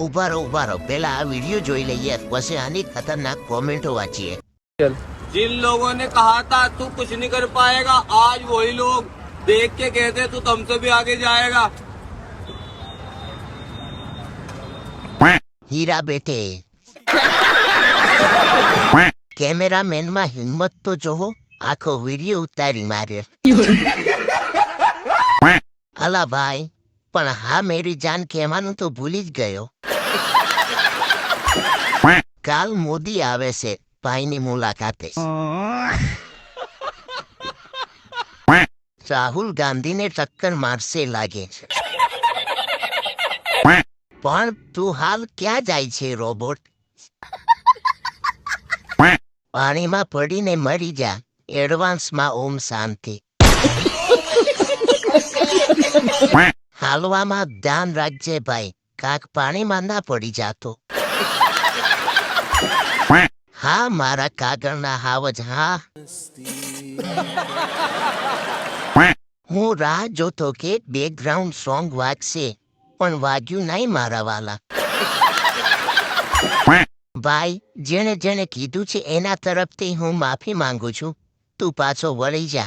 ઉભા રહો પહેલા આ વિડિયો જોઈ લઈએ પછી આની ખતરનાક કોમેન્ટો વાંચીએ। जिन लोगों ने कहा था तू कुछ नहीं कर पाएगा, आज वही लोग देख के कहते तू तुमसे भी आगे जाएगा। हीरा बेटे कैमरामैन में हिम्मत तो जो आखो वीडियो उतारी मारे। अला भाई पण हाँ मेरी जान कहवानुं तो भूली ज गयो। काल मोदी आवे से भाई नी मुलाकाते। राहुल गांधी ने टक्कर मारसे लागे छे। पण तू हाल क्या जाय छे रोबोट? पानी में पड़ी ने मरी जा। एडवांस में ओम शांति। हालवा में ध्यान राखजे भाई, काक पानी में ना पड़ी जातो। हाँ मारा कागळना हावज हाँ। हूँ राह जोतो के बैकग्राउंड सॉन्ग वागशे पण वाग्यू नहीं मारा वाला। भाई जेने जेने कीधुं छे एना तरफथी हूँ माफी मांगू छू। तू पाछो वળી जा।